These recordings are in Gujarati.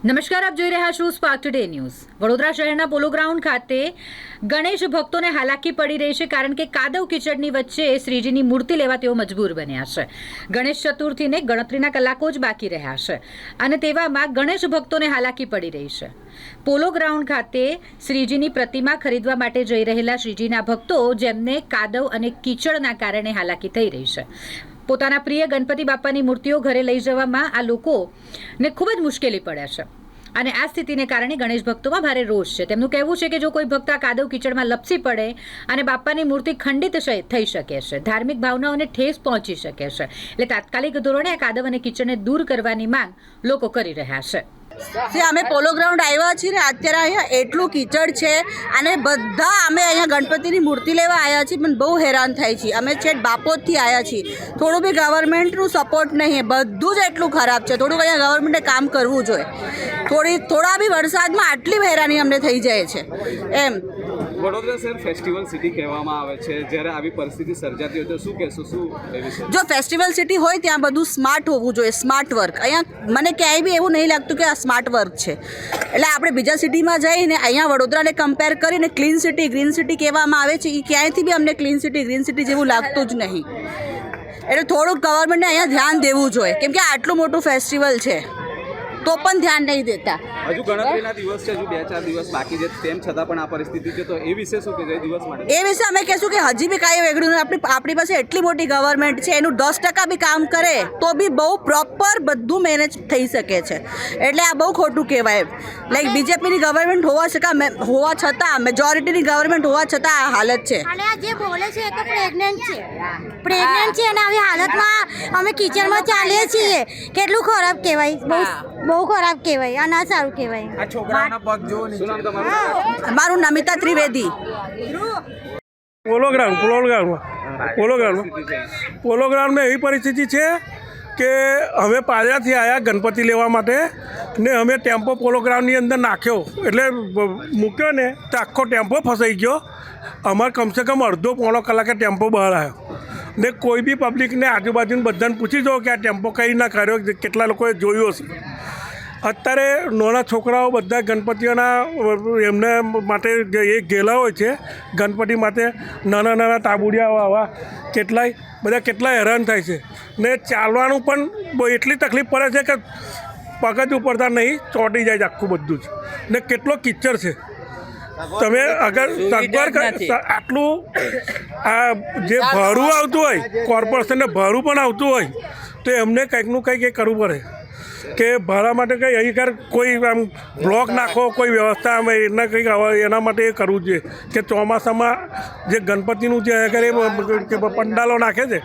નમસ્કાર, આપ જોઈ રહ્યા છો સ્પાર્ક ટુડે ન્યૂઝ। વડોદરા શહેરના પોલો ગ્રાઉન્ડ ખાતે ગણેશ ભક્તોને હાલાકી પડી રહી છે, કારણ કે કાદવ કીચડની વચ્ચે શ્રીજીની મૂર્તિ લેવા તેઓ મજબૂર બન્યા છે। ગણેશ ચતુર્થીને ગણતરીના કલાકો જ બાકી રહ્યા છે અને તેવામાં ગણેશ ભક્તોને હાલાકી પડી રહી છે। પોલો ગ્રાઉન્ડ ખાતે શ્રીજીની પ્રતિમા ખરીદવા માટે જઈ રહેલા શ્રીજીના ભક્તો, જેમને કાદવ અને કીચડના કારણે હાલાકી થઈ રહી છે, પોતાના પ્રિય ગણપતિ બાપાની મૂર્તિઓ ઘરે લઈ જવામાં આ લોકોને ખૂબ જ મુશ્કેલી પડે છે અને આ સ્થિતિને કારણે ગણેશ ભક્તોમાં ભારે રોષ છે। તેમનું કહેવું છે કે જો કોઈ ભક્ત આ કાદવ કીચડમાં લપસી પડે અને બાપાની મૂર્તિ ખંડિત થઈ શકે છે, ધાર્મિક ભાવનાઓને ઠેસ પહોંચી શકે છે, એટલે તાત્કાલિક ધોરણે આ કાદવ અને કીચડને દૂર કરવાની માંગ લોકો કરી રહ્યા છે। અમે પોલો ગ્રાઉન્ડ આવ્યા છીએ ને અત્યારે અહીંયા એટલું કીચડ છે અને બધા અમે અહીંયા ગણપતિની મૂર્તિ લેવા આવ્યા છીએ, પણ બહુ હેરાન થાય છે। અમે છેક બાપોદથી આવ્યા છીએ, થોડું બી ગવર્મેન્ટનું સપોર્ટ નહીં, બધું જ એટલું ખરાબ છે। થોડુંક અહીંયા ગવર્મેન્ટે કામ કરવું જોઈએ। થોડા બી વરસાદમાં આટલી હેરાની અમને થઈ જાય છે એમ। વડોદરા શહેર ફેસ્ટિવલ સિટી કહેવામાં આવે છે, જ્યારે આવી પરિસ્થિતિ સર્જાતી હોય તો શું કહેશો? શું જો ફેસ્ટિવલ સિટી હોય ત્યાં બધું સ્માર્ટ હોવું જોઈએ, સ્માર્ટ વર્ક। અહીંયા મને ક્યાંય બી એવું નહીં લાગતું કે આ સ્માર્ટ વર્ક છે। એટલે આપણે બીજા સિટીમાં જઈને અહીંયા વડોદરાને કમ્પેર કરીને ક્લીન સિટી, ગ્રીન સિટી કહેવામાં આવે છે, એ ક્યાંયથી બી અમને ક્લીન સિટી, ગ્રીન સિટી જેવું લાગતું જ નહીં। એટલે થોડુંક ગવર્મેન્ટને અહીંયા ધ્યાન દેવું જોઈએ, કેમ કે આટલું મોટું ફેસ્ટિવલ છે તો પણ ધ્યાન નહીં દેતા। હજુ ગણતરીના દિવસ છે, હજુ 2-4 દિવસ બાકી છે, તેમ છતાં પણ આ પરિસ્થિતિ છે, તો એ વિશે શું કે દિવસ માટે? એ વિશે અમે કહેશું કે હજી બી કાંઈ વેગળું નહીં। આપણી પાસે એટલી મોટી ગવર્મેન્ટ છે, એનું 10% બી કામ કરે તો બી બહુ પ્રોપર બધું મેનેજ થઈ શકે છે। એટલે આ બહુ ખોટું કહેવાય। લાઈક બીજેપીની ગવર્મેન્ટ હોવા છતાં મેજોરિટીની ગવર્મેન્ટ હોવા છતાં આ હાલત છે। અને આ જે બોલે છે એ તો પ્રેગ્નન્ટ છે અને આવી હાલતમાં અમે કિચનમાં ચાલીએ છીએ, કેટલું ખરાબ કહેવાય, બહુ ખરાબ કહેવાય, આ ના સારું કહેવાય। આ છોકરાના પગ જો શું નામ તમારું? મારું નમિતા ત્રિવેદી। પોલો ગ્રાઉન્ડ में એવી પરિસ્થિતિ છે કે અમે પાદરાથી આવ્યા ગણપતિ લેવા માટે ને અમે ટેમ્પો પોલો ગ્રાઉન્ડની અંદર નાખ્યો, એટલે મૂક્યો ને તો આખો ટેમ્પો ફસાઈ ગયો। અમારે કમસે કમ અડધો પોણો કલાકે ટેમ્પો બહાર આવ્યો ને કોઈ બી પબ્લિકને આજુબાજુને બધાને પૂછી દો કે આ ટેમ્પો કઈ ના કર્યો, કેટલા લોકોએ જોયું હશે। અત્યારે નાના છોકરાઓ બધા ગણપતિઓના એમને માટે એ ગેલા હોય છે, ગણપતિ માટે નાના તાબુડિયાઓ આવા કેટલાય હેરાન થાય છે ને ચાલવાનું પણ બહુ એટલી તકલીફ પડે છે કે પગ જ ઉપરતા નહીં, ચોંટી જાય છે આખું બધું જ ને કેટલો કિચ્ચર છે। તમે અગર સગવડ આટલું આ જે ભાડું આવતું હોય, કોર્પોરેશનને ભાડું પણ આવતું હોય, તો એમને કંઈકનું કંઈક એ કરવું પડે કે ભાડા માટે કંઈ અહીં કોઈ આમ બ્લોક નાખો, કોઈ વ્યવસ્થા એના કંઈક એના માટે એ કરવું જોઈએ કે ચોમાસામાં જે ગણપતિનું જે કે પંડાલો નાખે છે,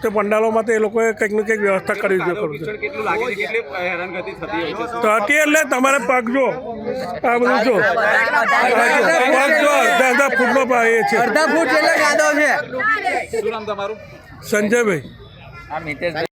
તે પંડાલોમાં તો એ લોકોએ કંઈક ને કંઈક વ્યવસ્થા કરવી જોઈએ। થતી એટલે તમારે પગ જો, આ બધું જો, પગ જો અડધા ફૂટનો એ છે। શું નામ તમારું? સંજયભાઈ।